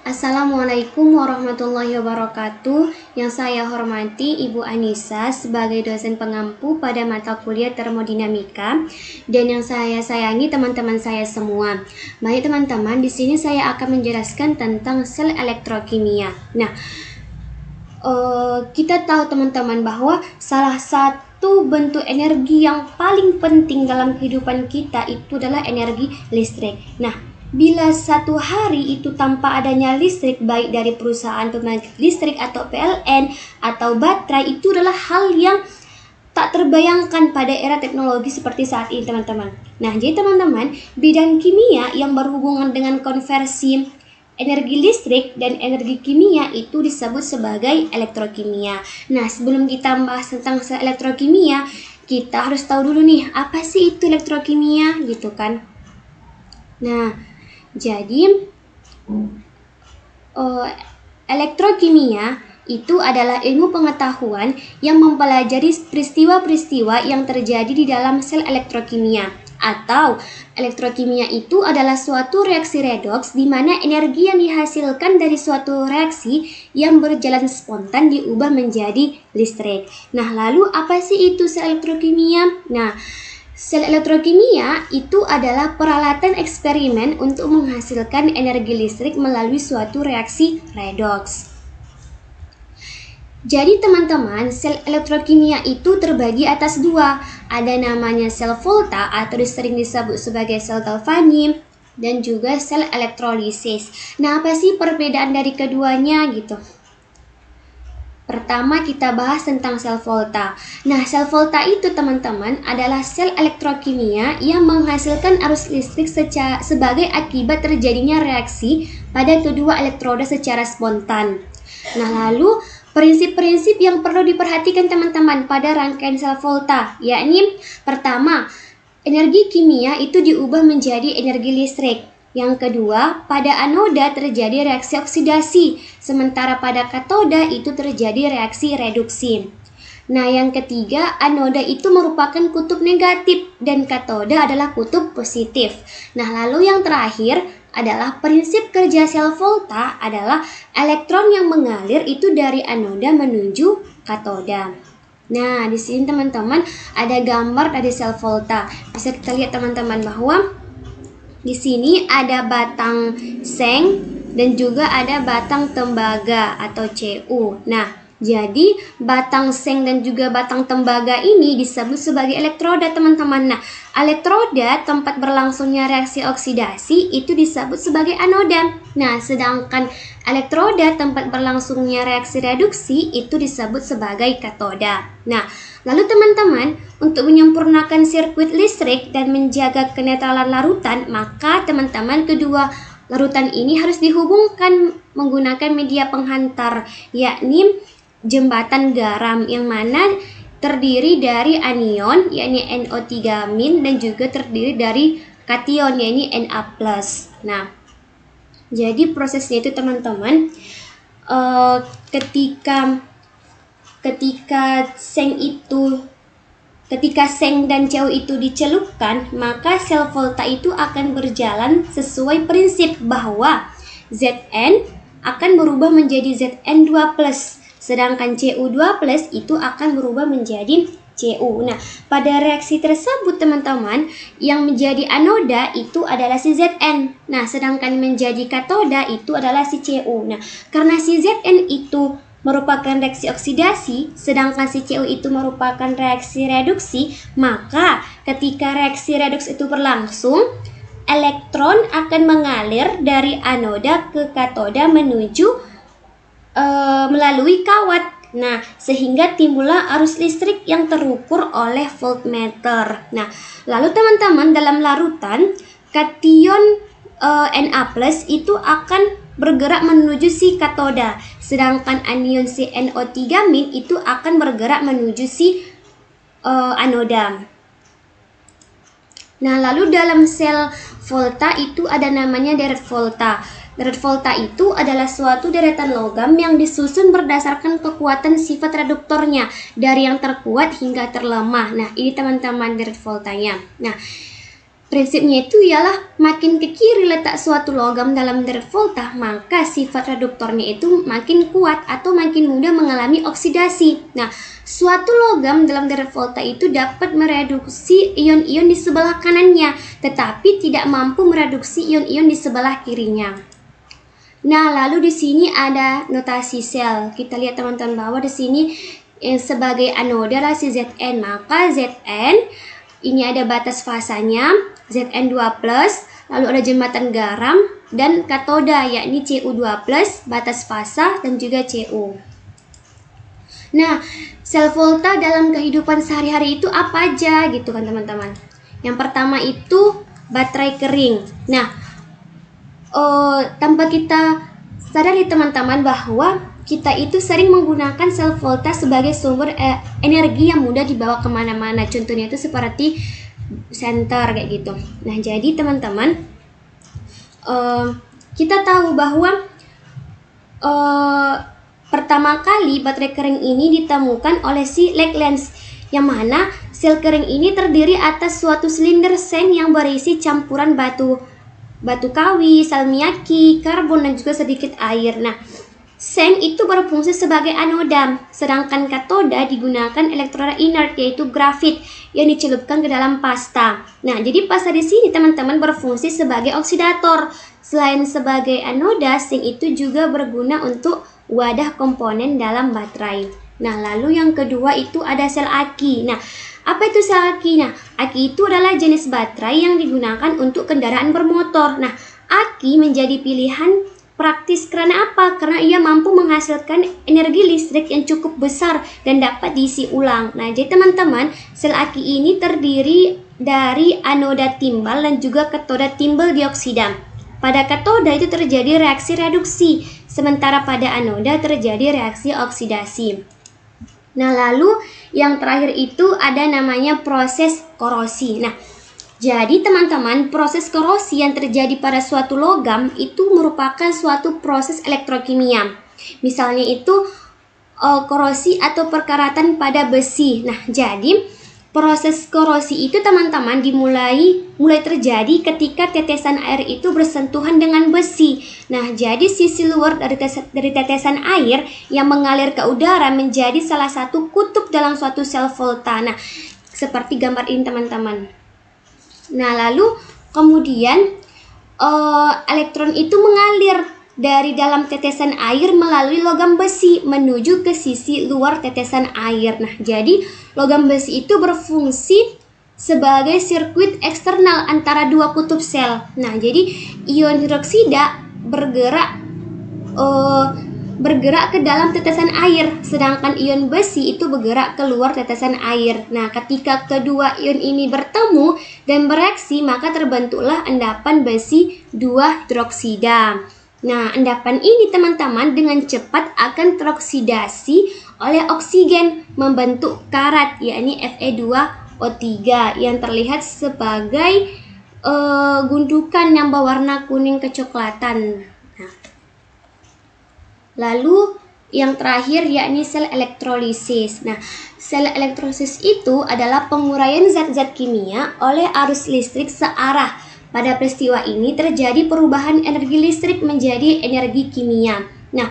Assalamualaikum warahmatullahi wabarakatuh. Yang saya hormati Ibu Anissa sebagai dosen pengampu pada mata kuliah termodinamika, dan yang saya sayangi teman-teman saya semua. Baik teman-teman, di sini saya akan menjelaskan tentang sel elektrokimia. Nah, kita tahu teman-teman bahwa salah satu bentuk energi yang paling penting dalam kehidupan kita itu adalah energi listrik. Nah, bila satu hari itu tanpa adanya listrik, baik dari perusahaan pembangkit listrik atau PLN atau baterai, itu adalah hal yang tak terbayangkan pada era teknologi seperti saat ini teman-teman. Nah, jadi teman-teman, bidang kimia yang berhubungan dengan konversi energi listrik dan energi kimia itu disebut sebagai elektrokimia. Nah, sebelum kita bahas tentang elektrokimia, kita harus tahu dulu nih, apa sih itu elektrokimia gitu kan. Nah, jadi elektrokimia itu adalah ilmu pengetahuan yang mempelajari peristiwa-peristiwa yang terjadi di dalam sel elektrokimia. Atau elektrokimia itu adalah suatu reaksi redoks di mana energi yang dihasilkan dari suatu reaksi yang berjalan spontan diubah menjadi listrik. Nah, lalu apa sih itu sel elektrokimia? Nah, sel elektrokimia itu adalah peralatan eksperimen untuk menghasilkan energi listrik melalui suatu reaksi redoks. Jadi teman-teman, sel elektrokimia itu terbagi atas dua. Ada namanya sel volta atau sering disebut sebagai sel galvanik, dan juga sel elektrolisis. Nah, apa sih perbedaan dari keduanya gitu? Pertama kita bahas tentang sel volta. Nah, sel volta itu teman-teman adalah sel elektrokimia yang menghasilkan arus listrik sebagai akibat terjadinya reaksi pada kedua elektroda secara spontan. Nah, lalu prinsip-prinsip yang perlu diperhatikan teman-teman pada rangkaian sel volta, yakni pertama, energi kimia itu diubah menjadi energi listrik. Yang kedua, pada anoda terjadi reaksi oksidasi, sementara pada katoda itu terjadi reaksi reduksi. Nah, yang ketiga, anoda itu merupakan kutub negatif dan katoda adalah kutub positif. Nah, lalu yang terakhir adalah prinsip kerja sel volta adalah elektron yang mengalir itu dari anoda menuju katoda. Nah, di sini teman-teman ada gambar dari sel volta. Bisa kita lihat teman-teman bahwa di sini ada batang seng dan juga ada batang tembaga atau Cu. Nah, jadi batang seng dan juga batang tembaga ini disebut sebagai elektroda teman-teman. Nah, elektroda tempat berlangsungnya reaksi oksidasi itu disebut sebagai anoda. Nah, sedangkan elektroda tempat berlangsungnya reaksi reduksi itu disebut sebagai katoda. Nah, lalu teman-teman, untuk menyempurnakan sirkuit listrik dan menjaga kenetralan larutan, maka teman-teman kedua larutan ini harus dihubungkan menggunakan media penghantar, yakni jembatan garam yang mana terdiri dari anion yakni NO3- dan juga terdiri dari kation yakni Na+. Nah, jadi prosesnya itu teman-teman ketika seng dan Cu itu dicelupkan, maka sel volta itu akan berjalan sesuai prinsip bahwa Zn akan berubah menjadi Zn2+, sedangkan Cu2+ itu akan berubah menjadi Cu. Nah, pada reaksi tersebut teman-teman, yang menjadi anoda itu adalah si Zn. Nah, sedangkan menjadi katoda itu adalah si Cu. Nah, karena si Zn itu merupakan reaksi oksidasi, sedangkan si Cu itu merupakan reaksi reduksi, maka ketika reaksi reduks itu berlangsung, elektron akan mengalir dari anoda ke katoda menuju melalui kawat. Nah, sehingga timbullah arus listrik yang terukur oleh voltmeter. Nah, lalu teman-teman dalam larutan kation Na+ itu akan bergerak menuju si katoda, sedangkan anion si NO3- itu akan bergerak menuju si anoda. Nah, lalu dalam sel volta itu ada namanya deret volta. Deret volta itu adalah suatu deretan logam yang disusun berdasarkan kekuatan sifat reduktornya dari yang terkuat hingga terlemah. Nah, ini teman-teman deret voltanya. Nah, Prinsipnya itu ialah makin ke kiri letak suatu logam dalam deret volta, maka sifat reduktornya itu makin kuat atau makin mudah mengalami oksidasi. Nah, suatu logam dalam deret volta itu dapat mereduksi ion-ion di sebelah kanannya, tetapi tidak mampu mereduksi ion-ion di sebelah kirinya. Nah, lalu di sini ada notasi sel. Kita lihat teman-teman bahwa di sini sebagai anoda adalah si Zn, maka Zn ini ada batas fasanya Zn2+, lalu ada jembatan garam dan katoda yakni Cu2+, batas fasa dan juga Cu. Nah, sel volta dalam kehidupan sehari-hari itu apa aja gitu kan teman-teman. Yang pertama itu baterai kering. Nah, tanpa kita sadari teman-teman bahwa kita itu sering menggunakan sel volta sebagai sumber energi yang mudah dibawa kemana-mana. Contohnya itu seperti senter kayak gitu. Nah, jadi teman-teman, kita tahu bahwa pertama kali baterai kering ini ditemukan oleh si Lacklands, yang mana sel kering ini terdiri atas suatu silinder seng yang berisi campuran batu kawi, salmiakki, karbon dan juga sedikit air. Nah, seng itu berfungsi sebagai anoda, sedangkan katoda digunakan elektroda inert yaitu grafit yang dicelupkan ke dalam pasta. Nah, jadi pasta di sini teman-teman berfungsi sebagai oksidator. Selain sebagai anoda, seng itu juga berguna untuk wadah komponen dalam baterai. Nah, lalu yang kedua itu ada sel aki. Nah, apa itu sel aki? Nah, aki itu adalah jenis baterai yang digunakan untuk kendaraan bermotor. Nah, aki menjadi pilihan praktis karena apa? Karena ia mampu menghasilkan energi listrik yang cukup besar dan dapat diisi ulang. Nah, jadi teman-teman, sel aki ini terdiri dari anoda timbal dan juga katoda timbal dioksida. Pada katoda itu terjadi reaksi reduksi, sementara pada anoda terjadi reaksi oksidasi. Nah, lalu yang terakhir itu ada namanya proses korosi. Nah, jadi teman-teman, proses korosi yang terjadi pada suatu logam itu merupakan suatu proses elektrokimia. Misalnya itu korosi atau perkaratan pada besi. Nah, jadi proses korosi itu teman-teman mulai terjadi ketika tetesan air itu bersentuhan dengan besi. Nah, jadi sisi luar dari tetesan air yang mengalir ke udara menjadi salah satu kutub dalam suatu sel volta. Nah, seperti gambar ini teman-teman. Nah, lalu kemudian elektron itu mengalir dari dalam tetesan air melalui logam besi menuju ke sisi luar tetesan air. Nah, jadi logam besi itu berfungsi sebagai sirkuit eksternal antara dua kutub sel. Nah, jadi ion hidroksida bergerak ke dalam tetesan air, sedangkan ion besi itu bergerak keluar tetesan air. Nah, ketika kedua ion ini bertemu dan bereaksi, maka terbentuklah endapan besi 2 hidroksida. Nah, endapan ini teman-teman dengan cepat akan teroksidasi oleh oksigen membentuk karat, yakni Fe2O3 yang terlihat sebagai gundukan yang berwarna kuning kecoklatan. Nah, lalu yang terakhir yakni sel elektrolisis. Nah, sel elektrolisis itu adalah penguraian zat-zat kimia oleh arus listrik searah. Pada peristiwa ini terjadi perubahan energi listrik menjadi energi kimia. Nah,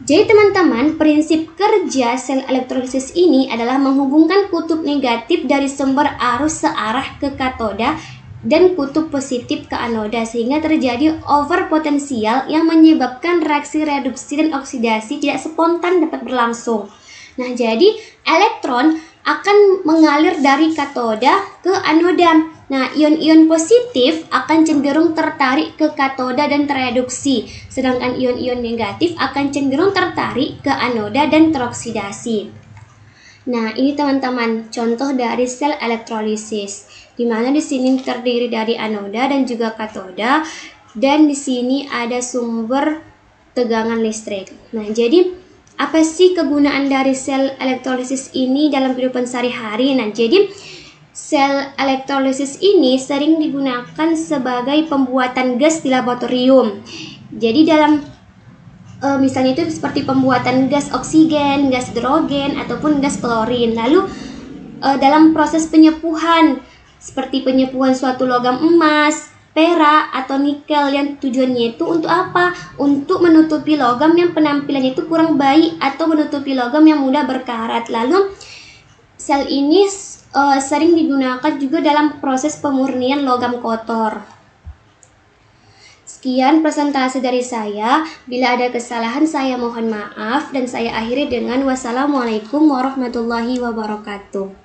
jadi teman-teman, prinsip kerja sel elektrolisis ini adalah menghubungkan kutub negatif dari sumber arus searah ke katoda dan kutub positif ke anoda sehingga terjadi overpotensial yang menyebabkan reaksi reduksi dan oksidasi tidak spontan dapat berlangsung. Nah, jadi elektron akan mengalir dari katoda ke anoda. Nah, ion-ion positif akan cenderung tertarik ke katoda dan tereduksi, sedangkan ion-ion negatif akan cenderung tertarik ke anoda dan teroksidasi. Nah, ini teman-teman contoh dari sel elektrolisis, di mana di sini terdiri dari anoda dan juga katoda, dan di sini ada sumber tegangan listrik. Nah, jadi apa sih kegunaan dari sel elektrolisis ini dalam kehidupan sehari-hari? Nah, jadi sel elektrolisis ini sering digunakan sebagai pembuatan gas di laboratorium. Jadi dalam misalnya itu seperti pembuatan gas oksigen, gas hidrogen, ataupun gas klorin. Lalu dalam proses penyepuhan seperti penyepuhan suatu logam emas, perak, atau nikel yang tujuannya itu untuk apa? Untuk menutupi logam yang penampilannya itu kurang baik atau menutupi logam yang mudah berkarat. Lalu sel ini sering digunakan juga dalam proses pemurnian logam kotor. Sekian presentasi dari saya. Bila ada kesalahan saya mohon maaf dan saya akhiri dengan wassalamualaikum warahmatullahi wabarakatuh.